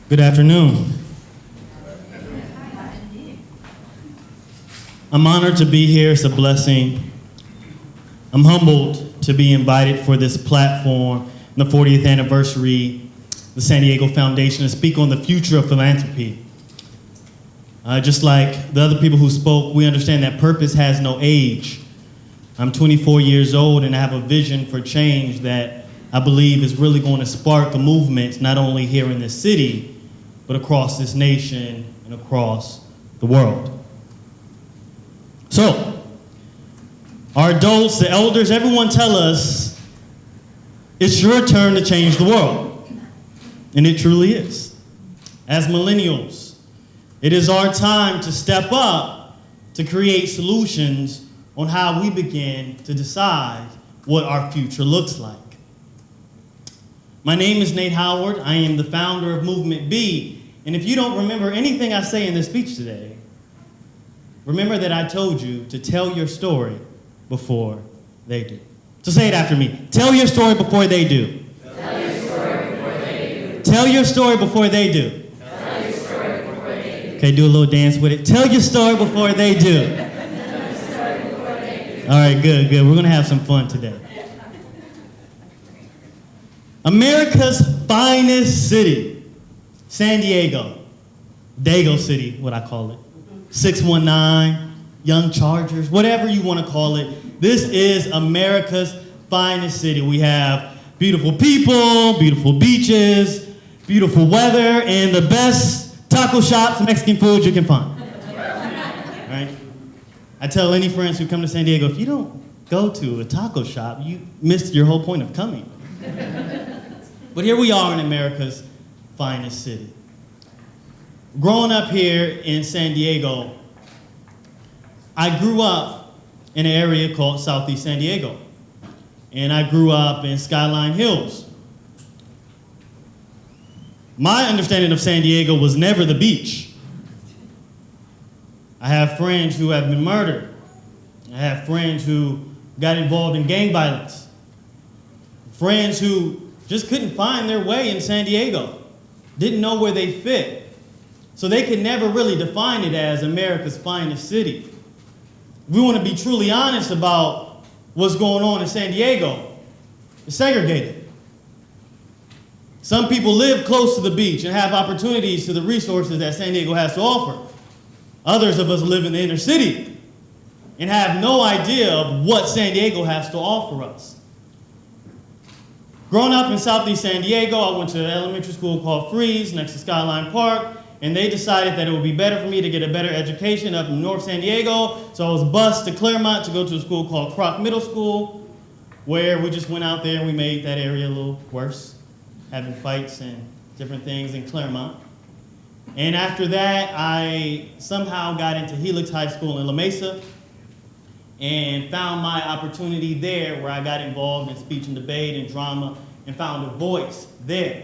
Good afternoon. I'm honored to be here. It's a blessing. I'm humbled to be invited for this platform, the 40th anniversary, the San Diego Foundation, to speak on the future of philanthropy. Just like the other people who spoke, we understand that purpose has no age. I'm 24 years old and I have a vision for change that I believe is really going to spark a movement, not only here in this city, but across this nation and across the world. So, our adults, the elders, everyone tell us it's your turn to change the world. And it truly is. As millennials, it is our time to step up to create solutions on how we begin to decide what our future looks like. My name is Nate Howard. I am the founder of Movement B. And if you don't remember anything I say in this speech today, remember that I told you to tell your story before they do. So say it after me. Tell your story before they do. Tell your story before they do. Tell your story before they do. Tell your story before they do. Okay, do a little dance with it. Tell your story before they do. Tell your story before they do. All right, good. We're going to have some fun today. America's finest city, San Diego. Dago City, what I call it. 619, Young Chargers, whatever you want to call it. This is America's finest city. We have beautiful people, beautiful beaches, beautiful weather, and the best taco shops, Mexican food you can find. Right? I tell any friends who come to San Diego, if you don't go to a taco shop, you missed your whole point of coming. But here we are in America's finest city. Growing up here in San Diego, I grew up in an area called Southeast San Diego. And I grew up in Skyline Hills. My understanding of San Diego was never the beach. I have friends who have been murdered. I have friends who got involved in gang violence. Friends who just couldn't find their way in San Diego, didn't know where they fit. So they could never really define it as America's finest city. If we want to be truly honest about what's going on in San Diego, it's segregated. Some people live close to the beach and have opportunities to the resources that San Diego has to offer. Others of us live in the inner city and have no idea of what San Diego has to offer us. Growing up in Southeast San Diego, I went to an elementary school called Freeze next to Skyline Park, and they decided that it would be better for me to get a better education up in North San Diego, so I was bused to Claremont to go to a school called Kroc Middle School, where we just went out there and we made that area a little worse, having fights and different things in Claremont. And after that, I somehow got into Helix High School in La Mesa, and found my opportunity there where I got involved in speech and debate and drama and found a voice there.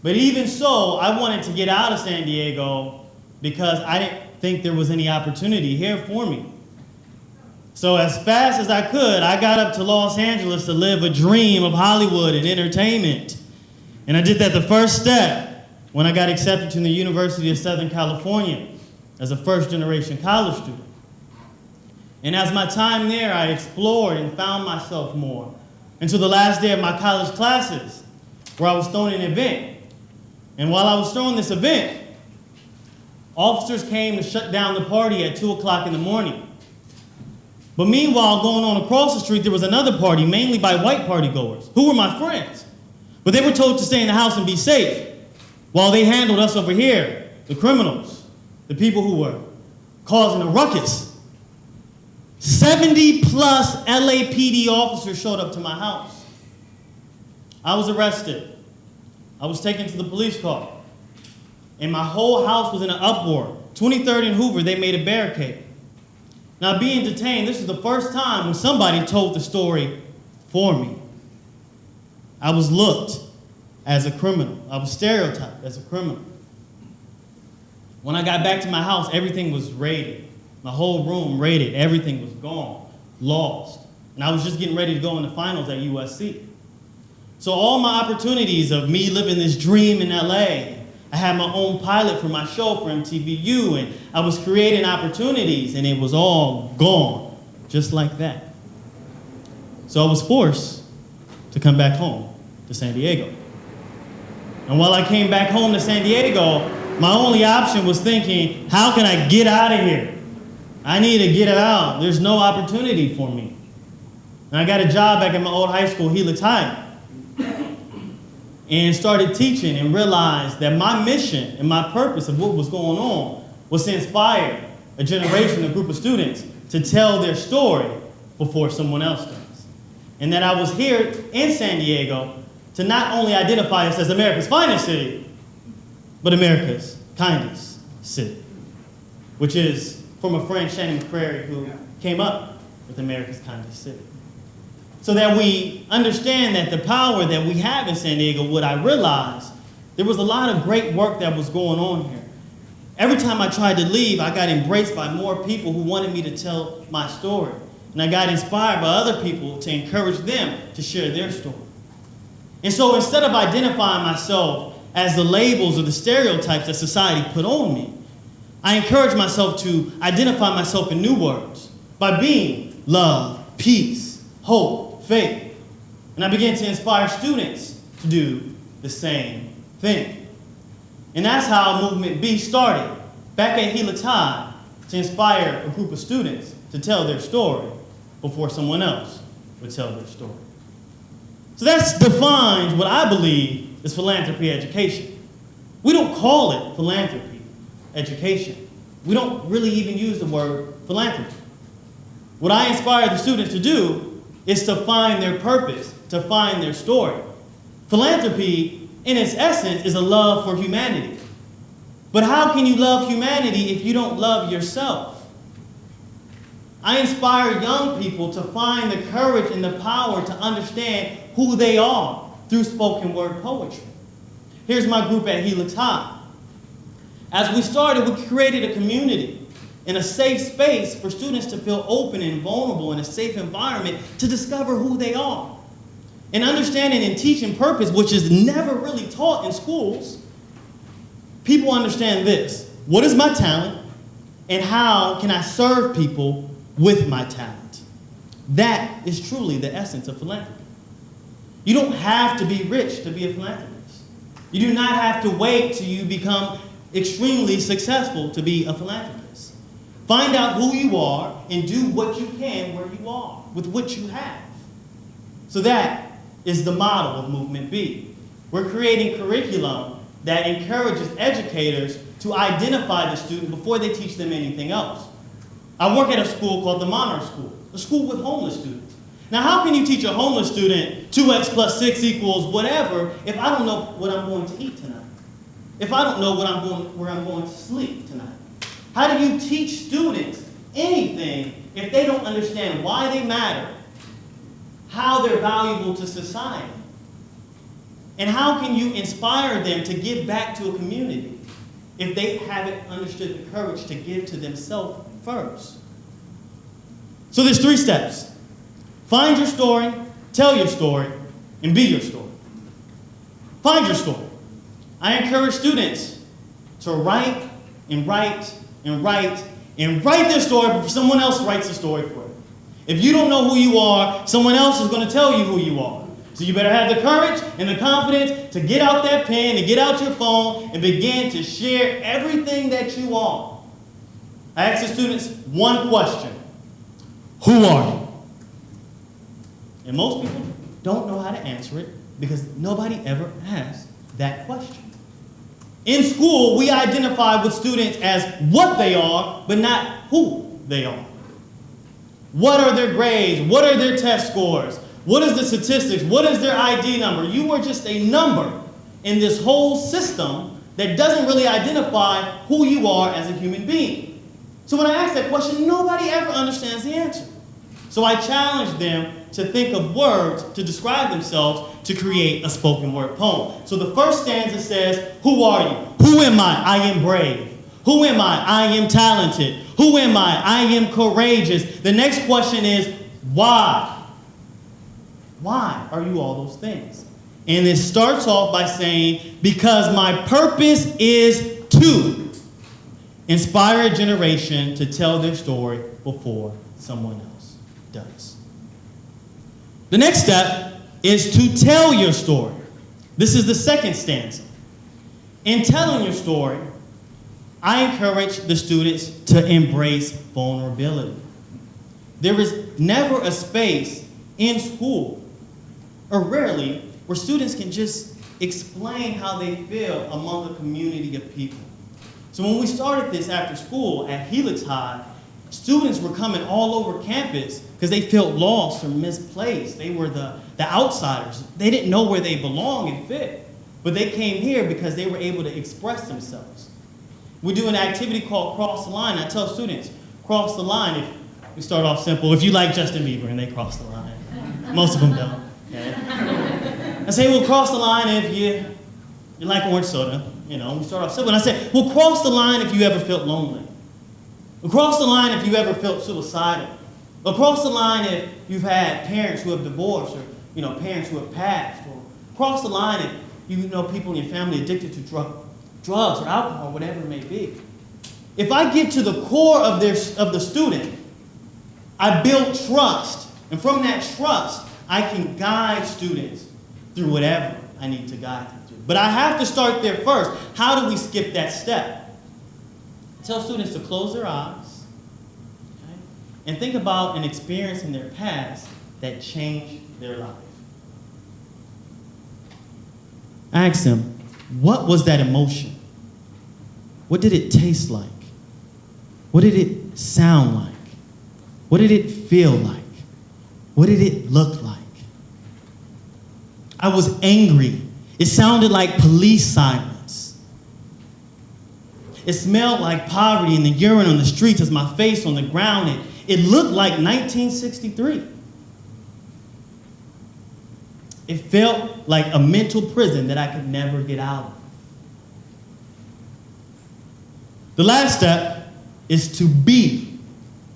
But even so, I wanted to get out of San Diego because I didn't think there was any opportunity here for me. So as fast as I could, I got up to Los Angeles to live a dream of Hollywood and entertainment. And I did that the first step when I got accepted to the University of Southern California as a first-generation college student. And as my time there, I explored and found myself more until the last day of my college classes, where I was throwing an event. And while I was throwing this event, officers came to shut down the party at 2 o'clock in the morning. But meanwhile, going on across the street, there was another party, mainly by white partygoers, who were my friends. But they were told to stay in the house and be safe, while they handled us over here, the criminals, the people who were causing a ruckus. 70 plus LAPD officers showed up to my house. I was arrested. I was taken to the police car. And my whole house was in an uproar. 23rd and Hoover, they made a barricade. Now being detained, this is the first time when somebody told the story for me. I was looked as a criminal. I was stereotyped as a criminal. When I got back to my house, everything was raided. My whole room raided. Everything was gone, lost. And I was just getting ready to go in the finals at USC. So all my opportunities of me living this dream in LA, I had my own pilot for my show for MTVU, and I was creating opportunities, and it was all gone, just like that. So I was forced to come back home to San Diego. And while I came back home to San Diego, my only option was thinking, how can I get out of here? I need to get out. There's no opportunity for me. And I got a job back at my old high school, Helix High, and started teaching and realized that my mission and my purpose of what was going on was to inspire a generation, a group of students to tell their story before someone else does. And that I was here in San Diego to not only identify us as America's finest city, but America's kindest city, which is from a friend, Shannon McCrary, who came up with America's kindest city. So that we understand that the power that we have in San Diego, what I realized, there was a lot of great work that was going on here. Every time I tried to leave, I got embraced by more people who wanted me to tell my story. And I got inspired by other people to encourage them to share their story. And so instead of identifying myself as the labels or the stereotypes that society put on me, I encouraged myself to identify myself in new words by being love, peace, hope, faith. And I began to inspire students to do the same thing. And that's how Movement B started, back at Helix High, to inspire a group of students to tell their story before someone else would tell their story. So that defines what I believe is philanthropy education. We don't call it philanthropy education. We don't really even use the word philanthropy. What I inspire the students to do is to find their purpose, to find their story. Philanthropy, in its essence, is a love for humanity. But how can you love humanity if you don't love yourself? I inspire young people to find the courage and the power to understand who they are through spoken word poetry. Here's my group at Helix High. As we started, we created a community and a safe space for students to feel open and vulnerable in a safe environment to discover who they are. And understanding and teaching purpose, which is never really taught in schools, people understand this. What is my talent, and how can I serve people with my talent? That is truly the essence of philanthropy. You don't have to be rich to be a philanthropist. You do not have to wait till you become extremely successful to be a philanthropist. Find out who you are and do what you can where you are, with what you have. So that is the model of Movement B. We're creating curriculum that encourages educators to identify the student before they teach them anything else. I work at a school called the Monarch School, a school with homeless students. Now, how can you teach a homeless student 2x plus 6 equals whatever if I don't know what I'm going to eat tonight? If I don't know where I'm going to sleep tonight? How do you teach students anything if they don't understand why they matter, how they're valuable to society? And how can you inspire them to give back to a community if they haven't understood the courage to give to themselves first? So there's 3 steps. Find your story, tell your story, and be your story. Find your story. I encourage students to write and write and write and write their story before someone else writes the story for you. If you don't know who you are, someone else is going to tell you who you are. So you better have the courage and the confidence to get out that pen, to get out your phone, and begin to share everything that you are. I ask the students one question. Who are you? And most people don't know how to answer it because nobody ever asks that question. In school, we identify with students as what they are, but not who they are. What are their grades? What are their test scores? What is the statistics? What is their ID number? You are just a number in this whole system that doesn't really identify who you are as a human being. So when I ask that question, nobody ever understands the answer. So I challenge them to think of words to describe themselves to create a spoken word poem. So the first stanza says, who are you? Who am I? I am brave. Who am I? I am talented. Who am I? I am courageous. The next question is, why? Why are you all those things? And it starts off by saying, because my purpose is to inspire a generation to tell their story before someone else does. The next step is to tell your story. This is the second stanza. In telling your story, I encourage the students to embrace vulnerability. There is never a space in school, or rarely, where students can just explain how they feel among a community of people. So when we started this after school at Helix High, students were coming all over campus because they felt lost or misplaced. They were the outsiders. They didn't know where they belong and fit. But they came here because they were able to express themselves. We do an activity called Cross the Line. I tell students, cross the line. If we start off simple, if you like Justin Bieber, and they cross the line. Most of them don't. Okay? I say, well, cross the line if you like orange soda. You know, we start off simple. And I say, well, cross the line if you ever felt lonely. Across the line if you ever felt suicidal. Across the line if you've had parents who have divorced, or parents who have passed. Or across the line if you know people in your family addicted to drugs or alcohol, whatever it may be. If I get to the core of the student, I build trust. And from that trust, I can guide students through whatever I need to guide them through. But I have to start there first. How do we skip that step? I tell students to close their eyes, okay, and think about an experience in their past that changed their life. I ask them, what was that emotion? What did it taste like? What did it sound like? What did it feel like? What did it look like? I was angry. It sounded like police sirens. It smelled like poverty and the urine on the streets as my face on the ground. It looked like 1963. It felt like a mental prison that I could never get out of. The last step is to be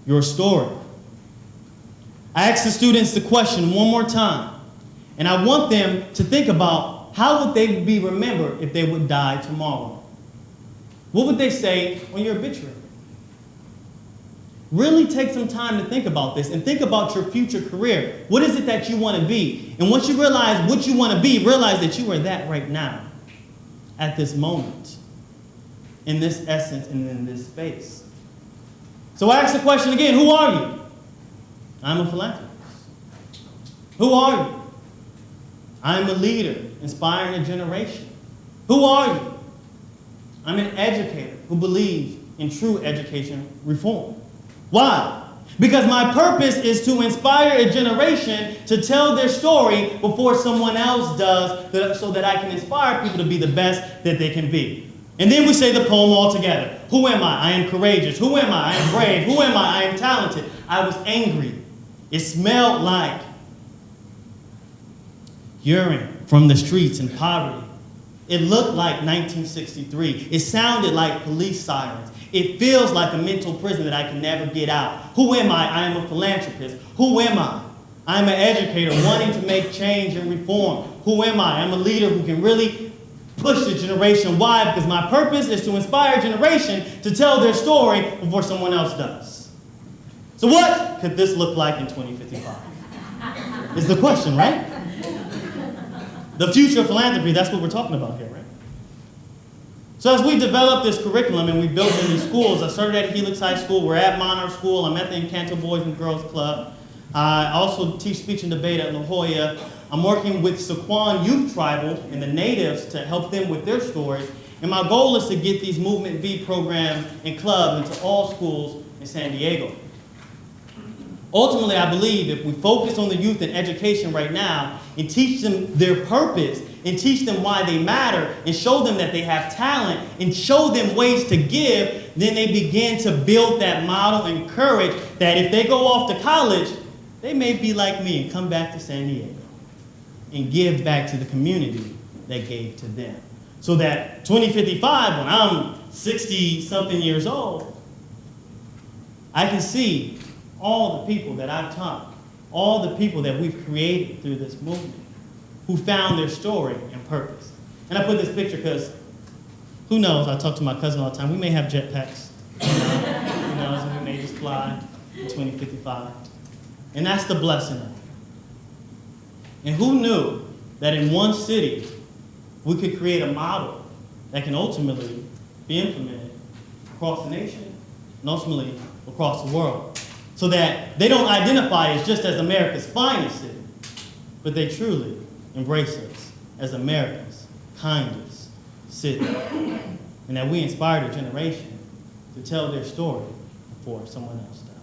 your story. I ask the students the question one more time, and I want them to think about how would they be remembered if they would die tomorrow? What would they say on your obituary? Really take some time to think about this and think about your future career. What is it that you want to be? And once you realize what you want to be, realize that you are that right now, at this moment, in this essence and in this space. So I ask the question again, who are you? I'm a philanthropist. Who are you? I'm a leader, inspiring a generation. Who are you? I'm an educator who believes in true education reform. Why? Because my purpose is to inspire a generation to tell their story before someone else does, so that I can inspire people to be the best that they can be. And then we say the poem all together. Who am I? I am courageous. Who am I? I am brave. Who am I? I am talented. I was angry. It smelled like urine from the streets and poverty. It looked like 1963. It sounded like police sirens. It feels like a mental prison that I can never get out. Who am I? I am a philanthropist. Who am I? I'm an educator wanting to make change and reform. Who am I? I'm a leader who can really push the generation. Why? Because my purpose is to inspire a generation to tell their story before someone else does. So what could this look like in 2055? Is the question, right? The future of philanthropy, that's what we're talking about here, right? So as we developed this curriculum and we built it in these schools, I started at Helix High School, we're at Monarch School, I'm at the Encanto Boys and Girls Club. I also teach speech and debate at La Jolla. I'm working with Saquon Youth Tribal and the natives to help them with their stories. And my goal is to get these Movement V programs and clubs into all schools in San Diego. Ultimately, I believe if we focus on the youth and education right now and teach them their purpose and teach them why they matter and show them that they have talent and show them ways to give, then they begin to build that model and courage that if they go off to college, they may be like me and come back to San Diego and give back to the community that gave to them. So that 2055, when I'm 60-something years old, I can see all the people that I've taught, all the people that we've created through this movement, who found their story and purpose. And I put this picture because who knows? I talk to my cousin all the time. We may have jetpacks. You know, so we may just fly in 2055. And that's the blessing of it. And who knew that in one city we could create a model that can ultimately be implemented across the nation and ultimately across the world, so that they don't identify us just as America's finest city, but they truly embrace us as America's kindest city, and that we inspired a generation to tell their story before someone else does.